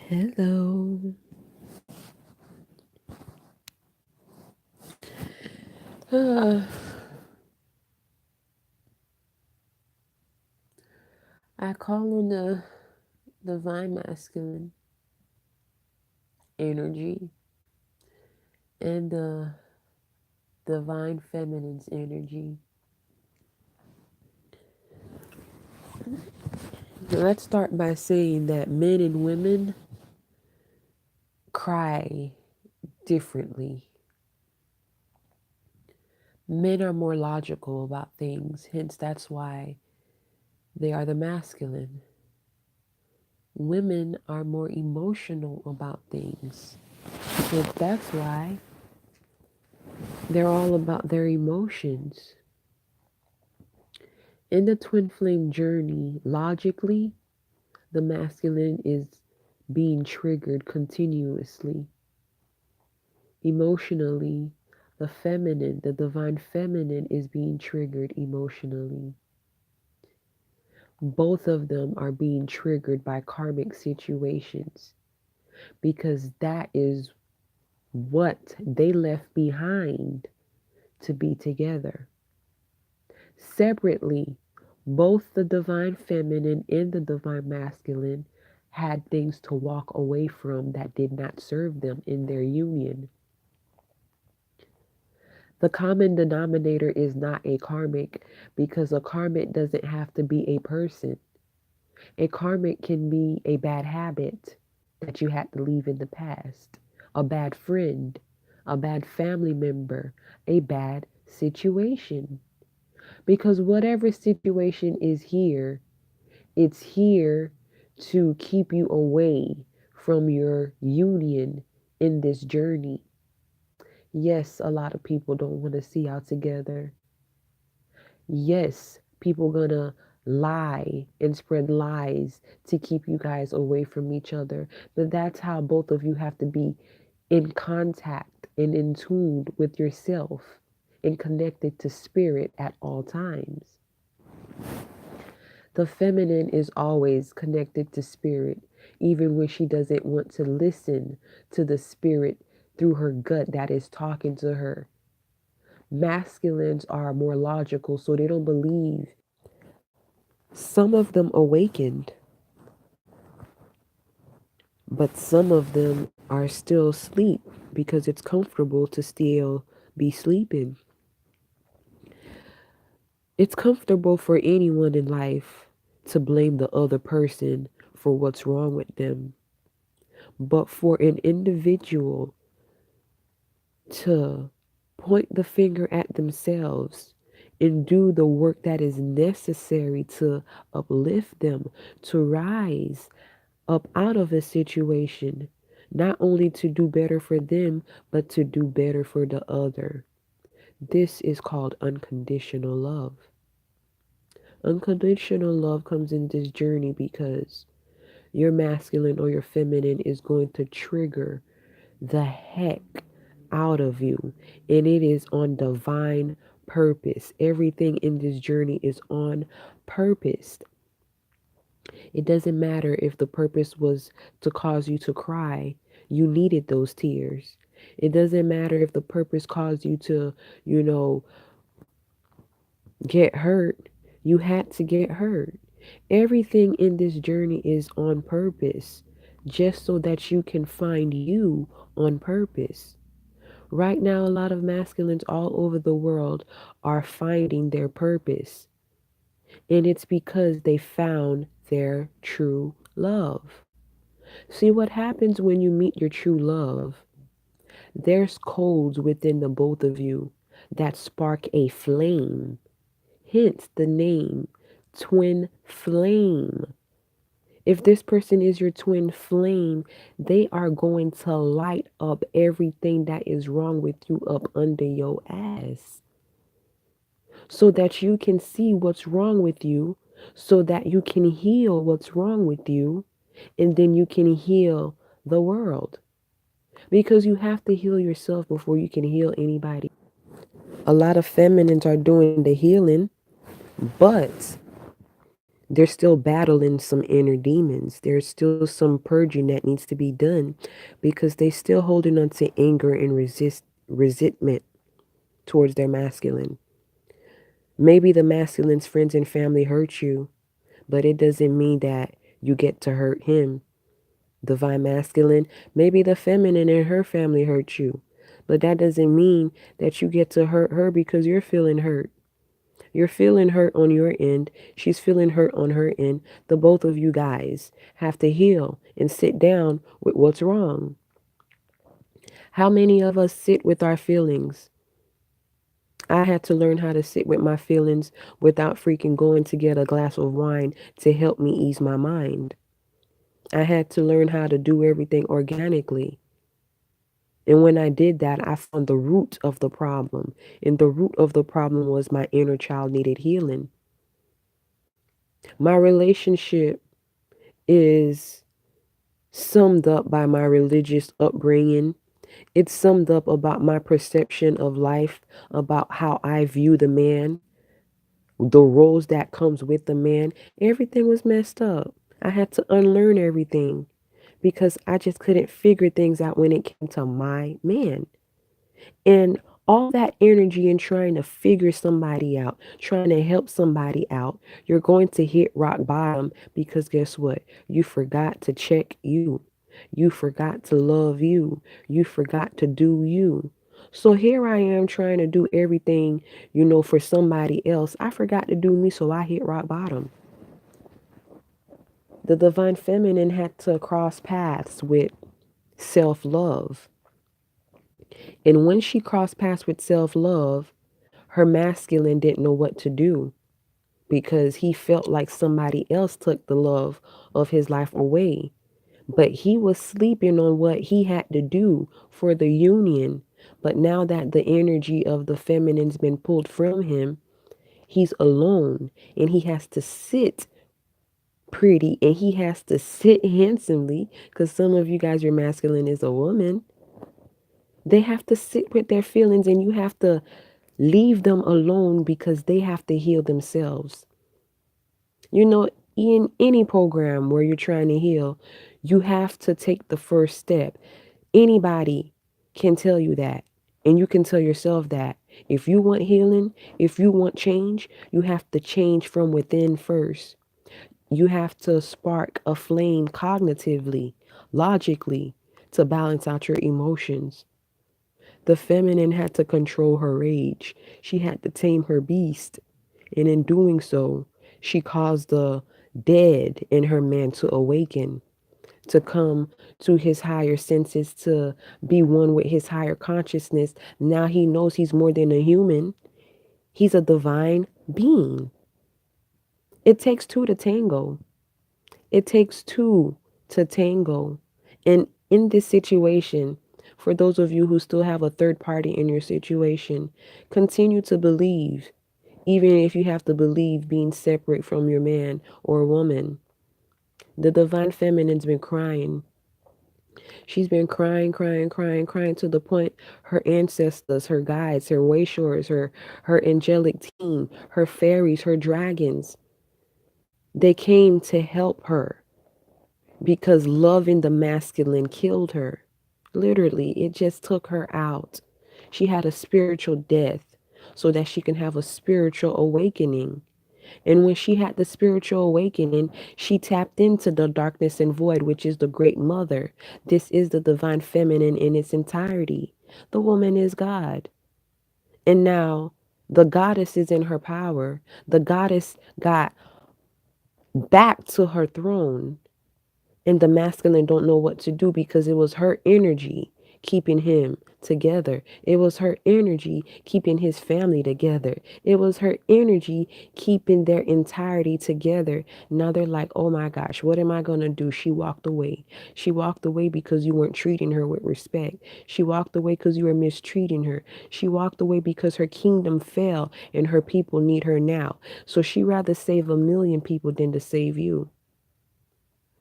Hello. I call on the divine masculine energy and the divine feminine's energy. Let's start by saying that men and women cry differently. Men are more logical about things, hence, that's why they are the masculine. Women are more emotional about things, hence, that's why they're all about their emotions. In the twin flame journey, logically, the masculine is being triggered continuously. Emotionally, the feminine, the divine feminine, is being triggered emotionally. Both of them are being triggered by karmic situations because that is what they left behind to be together. Separately, both the divine feminine and the divine masculine had things to walk away from that did not serve them in their union. The common denominator is not a karmic because a karmic doesn't have to be a person. A karmic can be a bad habit that you had to leave in the past, a bad friend, a bad family member, a bad situation. Because whatever situation is here, it's here to keep you away from your union in this journey. Yes, a lot of people don't want to see y'all together. Yes, people gonna lie and spread lies to keep you guys away from each other. But that's how both of you have to be in contact and in tune with yourself and connected to spirit at all times. The feminine is always connected to spirit, even when she doesn't want to listen to the spirit through her gut that is talking to her. Masculines are more logical, so they don't believe. Some of them awakened, but some of them are still asleep because it's comfortable to still be sleeping. It's comfortable for anyone in life to blame the other person for what's wrong with them. But for an individual to point the finger at themselves and do the work that is necessary to uplift them, to rise up out of a situation, not only to do better for them, but to do better for the other. This is called unconditional love. Unconditional love comes in this journey because your masculine or your feminine is going to trigger the heck out of you, and it is on divine purpose. Everything in this journey is on purpose. It doesn't matter if the purpose was to cause you to cry, you needed those tears. It doesn't matter if the purpose caused you to, you know, get hurt, you had to get hurt. Everything in this journey is on purpose, just so that you can find you on purpose. Right now, a lot of masculines all over the world are finding their purpose, and it's because they found their true love. See what happens when you meet your true love? There's codes within the both of you that spark a flame, hence the name twin flame. If this person is your twin flame, they are going to light up everything that is wrong with you up under your ass so that you can see what's wrong with you, so that you can heal what's wrong with you, and then you can heal the world. Because you have to heal yourself before you can heal anybody. A lot of feminines are doing the healing, but They're still battling some inner demons. There's still some purging that needs to be done because they still holding on to anger and resentment towards their masculine. Maybe the masculine's friends and family hurt you, but it doesn't mean that you get to hurt him. Divine masculine, maybe the feminine and her family hurt you, but that doesn't mean that you get to hurt her because you're feeling hurt. You're feeling hurt on your end. She's feeling hurt on her end. The both of you guys have to heal and sit down with what's wrong. How many of us sit with our feelings? I had to learn how to sit with my feelings without freaking going to get a glass of wine to help me ease my mind. I had to learn how to do everything organically. And when I did that, I found the root of the problem. And the root of the problem was my inner child needed healing. My relationship is summed up by my religious upbringing. It's summed up about my perception of life, about how I view the man, the roles that comes with the man. Everything was messed up. I had to unlearn everything because I just couldn't figure things out when it came to my man. And all that energy in trying to figure somebody out, trying to help somebody out, you're going to hit rock bottom because guess what? You forgot to check you. You forgot to love you. You forgot to do you. So here I am trying to do everything, for somebody else. I forgot to do me, so I hit rock bottom. The divine feminine had to cross paths with self love. And when she crossed paths with self love, her masculine didn't know what to do because he felt like somebody else took the love of his life away. But he was sleeping on what he had to do for the union. But now that the energy of the feminine's been pulled from him, he's alone and he has to sit pretty and he has to sit handsomely because some of you guys, your masculine is a woman. They have to sit with their feelings and you have to leave them alone because they have to heal themselves. You know, in any program where you're trying to heal, you have to take the first step. Anybody can tell you that. And you can tell yourself that. If you want healing, if you want change, you have to change from within first. You have to spark a flame cognitively, logically, to balance out your emotions. The feminine had to control her rage. She had to tame her beast. And in doing so, she caused the dead in her man to awaken, to come to his higher senses, to be one with his higher consciousness. Now he knows he's more than a human, he's a divine being. It takes two to tango. It takes two to tango. And in this situation, for those of you who still have a third party in your situation, continue to believe, even if you have to believe being separate from your man or woman. The divine feminine's been crying. She's been crying, crying, crying, crying to the point her ancestors, her guides, her wayshores, her angelic team, her fairies, her dragons, they came to help her because loving the masculine killed her. Literally, it just took her out. She had a spiritual death so that she can have a spiritual awakening. And when she had the spiritual awakening, she tapped into the darkness and void, which is the great mother. This is the divine feminine in its entirety. The woman is God. And now the goddess is in her power. The goddess got back to her throne. And the masculine don't know what to do because it was her energy keeping him together. It was her energy keeping his family together. It was her energy keeping their entirety together. Now they're like, oh my gosh, what am I going to do? She walked away. She walked away because you weren't treating her with respect. She walked away because you were mistreating her. She walked away because her kingdom fell and her people need her now. So she rather save a million people than to save you.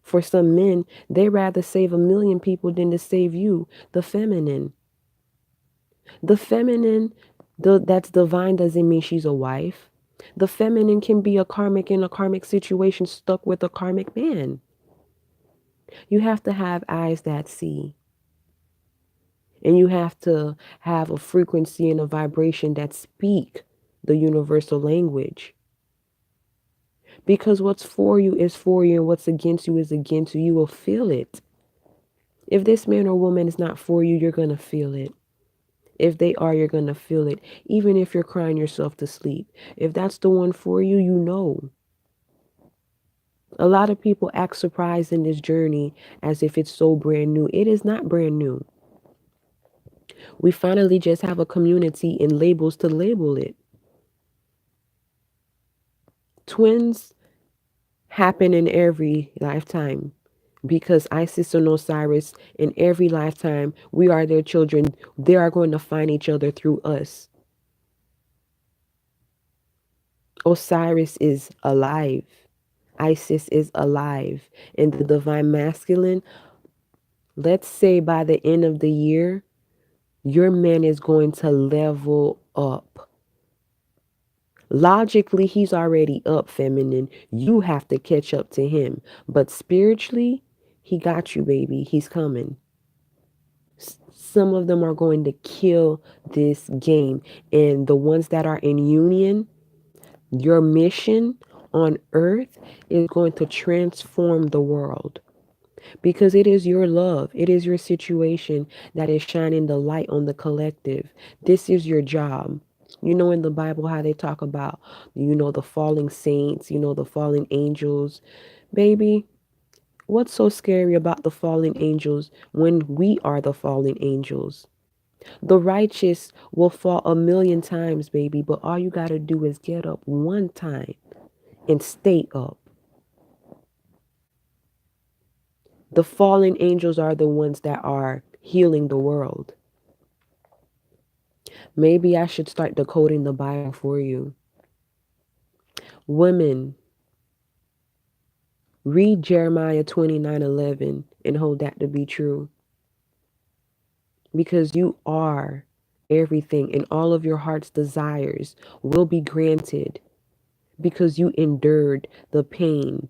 For some men, they rather save a million people than to save you, the feminine. The feminine, that's divine doesn't mean she's a wife. The feminine can be a karmic in a karmic situation stuck with a karmic man. You have to have eyes that see. And you have to have a frequency and a vibration that speak the universal language. Because what's for you is for you and what's against you is against you. You will feel it. If this man or woman is not for you, you're going to feel it. If they are, you're going to feel it. Even if you're crying yourself to sleep. If that's the one for you, you know. A lot of people act surprised in this journey as if it's so brand new. It is not brand new. We finally just have a community and labels to label it. Twins happen in every lifetime because Isis and Osiris, in every lifetime, we are their children. They are going to find each other through us. Osiris is alive. Isis is alive. And the divine masculine, let's say by the end of the year, your man is going to level up. Logically, he's already up, feminine. You have to catch up to him. But spiritually, he got you, baby. He's coming. Some of them are going to kill this game. And the ones that are in union, your mission on earth is going to transform the world. Because it is your love, it is your situation that is shining the light on the collective. This is your job. You know, in the Bible, how they talk about, the falling saints, the fallen angels. Baby, what's so scary about the fallen angels when we are the fallen angels? The righteous will fall a million times, baby, but all you got to do is get up one time and stay up. The fallen angels are the ones that are healing the world. Maybe I should start decoding the Bible for you. Women, read Jeremiah 29:11 and hold that to be true. Because you are everything, and all of your heart's desires will be granted because you endured the pain.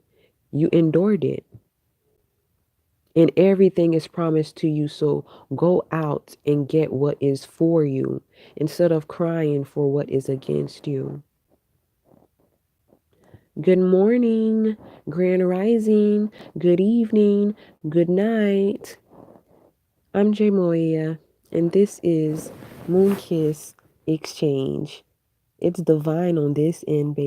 You endured it. And everything is promised to you. So go out and get what is for you instead of crying for what is against you. Good morning, grand rising, good evening, good night. I'm Jamoya, and this is Moon Kiss Exchange. It's divine on this end, baby.